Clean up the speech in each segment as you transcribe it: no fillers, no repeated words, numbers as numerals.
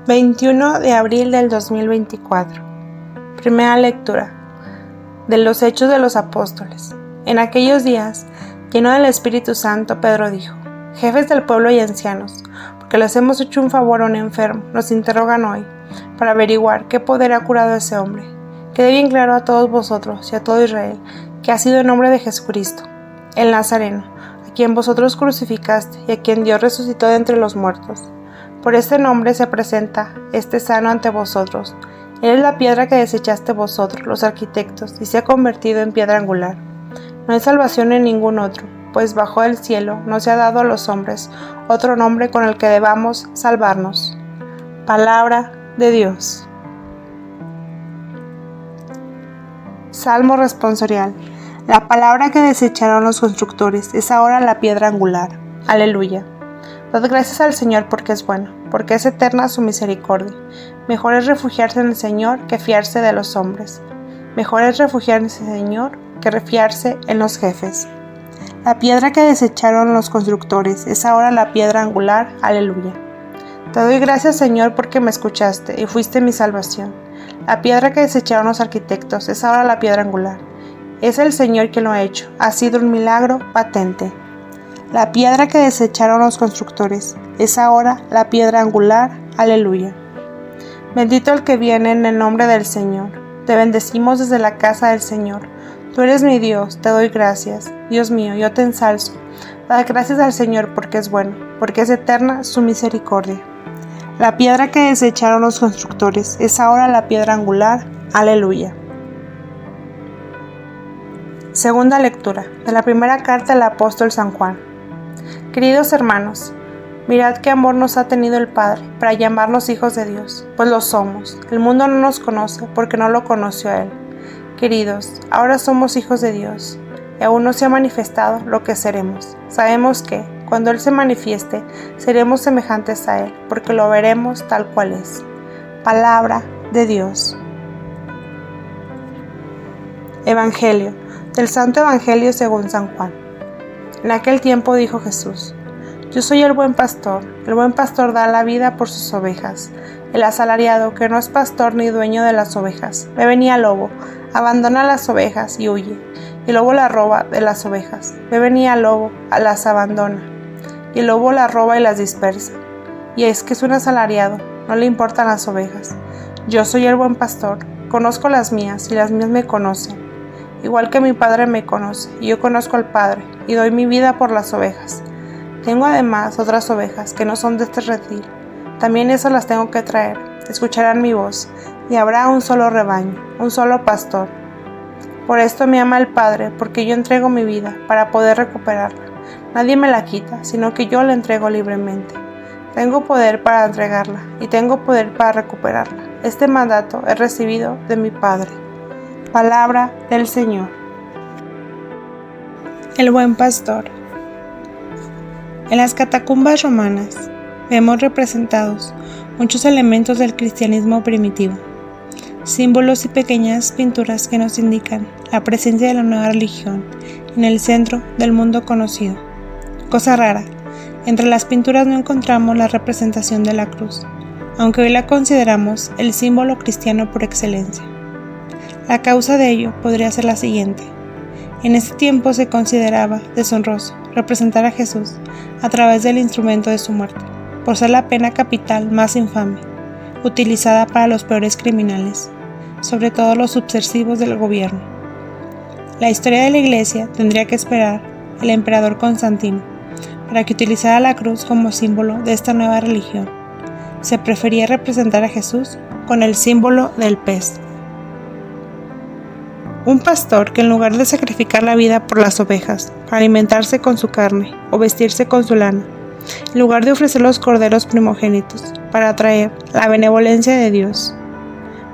21 de abril del 2024. Primera lectura de los Hechos de los Apóstoles. En aquellos días, lleno del Espíritu Santo, Pedro dijo: Jefes del pueblo y ancianos, porque les hemos hecho un favor a un enfermo, nos interrogan hoy, para averiguar qué poder ha curado a ese hombre. Quede bien claro a todos vosotros y a todo Israel, que ha sido en nombre de Jesucristo, el Nazareno, a quien vosotros crucificaste y a quien Dios resucitó de entre los muertos. Por este nombre se presenta este sano ante vosotros. Él es la piedra que desechaste vosotros, los arquitectos, y se ha convertido en piedra angular. No hay salvación en ningún otro, pues bajo el cielo no se ha dado a los hombres otro nombre con el que debamos salvarnos. Palabra de Dios. Salmo responsorial. La palabra que desecharon los constructores es ahora la piedra angular. Aleluya. Dad gracias al Señor porque es bueno, porque es eterna su misericordia. Mejor es refugiarse en el Señor que fiarse de los hombres. Mejor es refugiarse en el Señor que refiarse en los jefes. La piedra que desecharon los constructores es ahora la piedra angular. Aleluya. Te doy gracias, Señor, porque me escuchaste y fuiste mi salvación. La piedra que desecharon los arquitectos es ahora la piedra angular. Es el Señor quien lo ha hecho. Ha sido un milagro patente. La piedra que desecharon los constructores es ahora la piedra angular. Aleluya. Bendito el que viene en el nombre del Señor. Te bendecimos desde la casa del Señor. Tú eres mi Dios, te doy gracias. Dios mío, yo te ensalzo. Dad gracias al Señor porque es bueno, porque es eterna su misericordia. La piedra que desecharon los constructores es ahora la piedra angular. Aleluya. Segunda lectura de la primera carta del apóstol San Juan. Queridos hermanos, mirad qué amor nos ha tenido el Padre para llamarnos hijos de Dios, pues lo somos. El mundo no nos conoce porque no lo conoció a Él. Queridos, ahora somos hijos de Dios, y aún no se ha manifestado lo que seremos. Sabemos que, cuando Él se manifieste, seremos semejantes a Él, porque lo veremos tal cual es. Palabra de Dios. Evangelio, del Santo Evangelio según San Juan. En aquel tiempo dijo Jesús: Yo soy el buen pastor da la vida por sus ovejas. El asalariado, que no es pastor ni dueño de las ovejas, ve venir al lobo, abandona las ovejas y huye, y el lobo la roba de las ovejas. Ve venir al lobo, las abandona, y el lobo las roba y las dispersa. Y es que es un asalariado, no le importan las ovejas. Yo soy el buen pastor, conozco las mías y las mías me conocen. Igual que mi Padre me conoce, y yo conozco al Padre, y doy mi vida por las ovejas. Tengo además otras ovejas que no son de este redil. También esas las tengo que traer. Escucharán mi voz, y habrá un solo rebaño, un solo pastor. Por esto me ama el Padre, porque yo entrego mi vida para poder recuperarla. Nadie me la quita, sino que yo la entrego libremente. Tengo poder para entregarla, y tengo poder para recuperarla. Este mandato he recibido de mi Padre. Palabra del Señor. El buen pastor. En las catacumbas romanas vemos representados muchos elementos del cristianismo primitivo, símbolos y pequeñas pinturas que nos indican la presencia de la nueva religión en el centro del mundo conocido. Cosa rara, entre las pinturas no encontramos la representación de la cruz, aunque hoy la consideramos el símbolo cristiano por excelencia. La causa de ello podría ser la siguiente. En ese tiempo se consideraba deshonroso representar a Jesús a través del instrumento de su muerte, por ser la pena capital más infame, utilizada para los peores criminales, sobre todo los subversivos del gobierno. La historia de la Iglesia tendría que esperar el emperador Constantino para que utilizara la cruz como símbolo de esta nueva religión. Se prefería representar a Jesús con el símbolo del pez. Un pastor que en lugar de sacrificar la vida por las ovejas, para alimentarse con su carne o vestirse con su lana, en lugar de ofrecer los corderos primogénitos para atraer la benevolencia de Dios,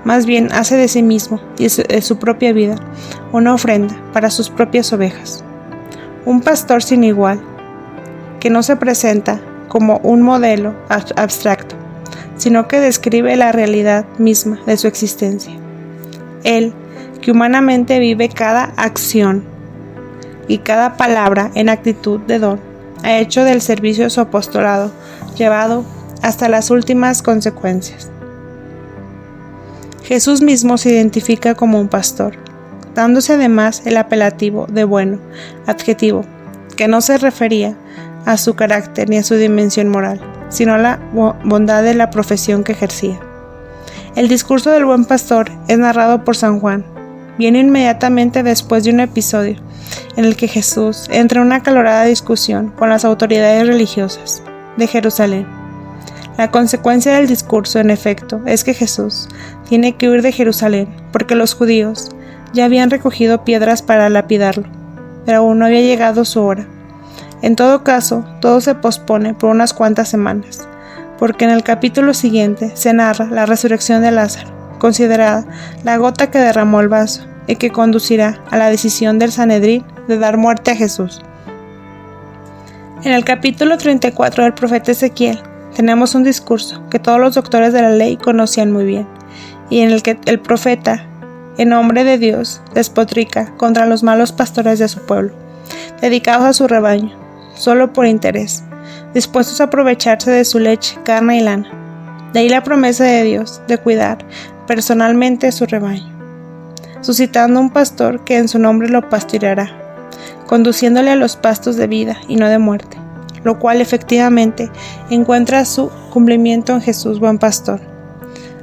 más bien hace de sí mismo y de su propia vida una ofrenda para sus propias ovejas. Un pastor sin igual, que no se presenta como un modelo abstracto, sino que describe la realidad misma de su existencia. Él, que humanamente vive cada acción y cada palabra en actitud de don, ha hecho del servicio su apostolado, llevado hasta las últimas consecuencias. Jesús mismo se identifica como un pastor, dándose además el apelativo de bueno, adjetivo, que no se refería a su carácter ni a su dimensión moral, sino a la bondad de la profesión que ejercía. El discurso del buen pastor es narrado por San Juan. Viene inmediatamente después de un episodio en el que Jesús entra en una acalorada discusión con las autoridades religiosas de Jerusalén. La consecuencia del discurso, en efecto, es que Jesús tiene que huir de Jerusalén porque los judíos ya habían recogido piedras para lapidarlo, pero aún no había llegado su hora. En todo caso, todo se pospone por unas cuantas semanas, porque en el capítulo siguiente se narra la resurrección de Lázaro, considerada la gota que derramó el vaso y que conducirá a la decisión del Sanedrín de dar muerte a Jesús. En el capítulo 34 del profeta Ezequiel tenemos un discurso que todos los doctores de la ley conocían muy bien, y en el que el profeta, en nombre de Dios, despotrica contra los malos pastores de su pueblo, dedicados a su rebaño, solo por interés, dispuestos a aprovecharse de su leche, carne y lana. De ahí la promesa de Dios de cuidar personalmente su rebaño, suscitando un pastor que en su nombre lo pastoreará, conduciéndole a los pastos de vida y no de muerte, lo cual efectivamente encuentra su cumplimiento en Jesús, buen pastor,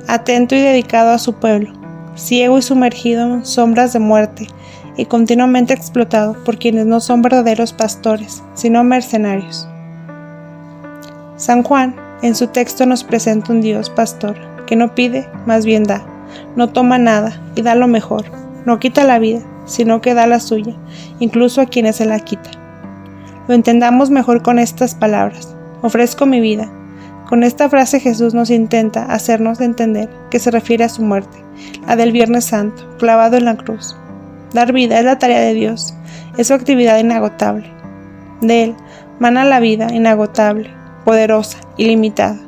atento y dedicado a su pueblo, ciego y sumergido en sombras de muerte y continuamente explotado por quienes no son verdaderos pastores, sino mercenarios. San Juan, en su texto, nos presenta un Dios pastor, que no pide, más bien da, no toma nada y da lo mejor, no quita la vida, sino que da la suya, incluso a quienes se la quita. Lo entendamos mejor con estas palabras: ofrezco mi vida. Con esta frase Jesús nos intenta hacernos entender que se refiere a su muerte, la del Viernes Santo, clavado en la cruz. Dar vida es la tarea de Dios, es su actividad inagotable. De Él mana la vida inagotable, poderosa, ilimitada.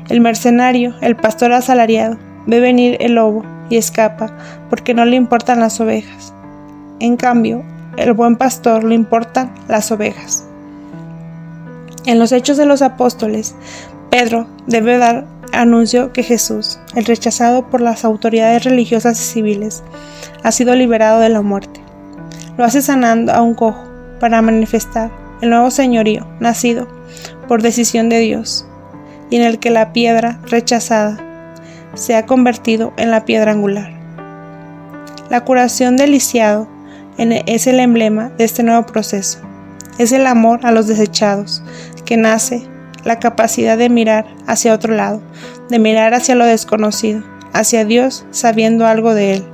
El mercenario, el pastor asalariado, ve venir el lobo y escapa porque no le importan las ovejas. En cambio, el buen pastor le importan las ovejas. En los Hechos de los Apóstoles, Pedro debe dar anuncio que Jesús, el rechazado por las autoridades religiosas y civiles, ha sido liberado de la muerte. Lo hace sanando a un cojo para manifestar el nuevo señorío nacido por decisión de Dios, y en el que la piedra rechazada se ha convertido en la piedra angular. La curación del lisiado es el emblema de este nuevo proceso. Es el amor a los desechados, que nace la capacidad de mirar hacia otro lado, de mirar hacia lo desconocido, hacia Dios sabiendo algo de Él.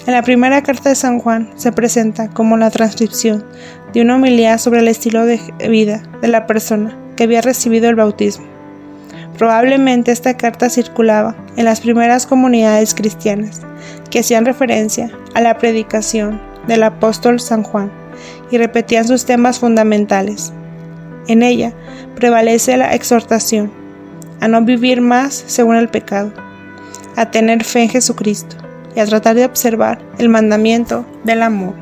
En la primera carta de San Juan se presenta como la transcripción de una homilía sobre el estilo de vida de la persona que había recibido el bautismo. Probablemente esta carta circulaba en las primeras comunidades cristianas que hacían referencia a la predicación del apóstol San Juan y repetían sus temas fundamentales. En ella prevalece la exhortación a no vivir más según el pecado, a tener fe en Jesucristo y a tratar de observar el mandamiento del amor.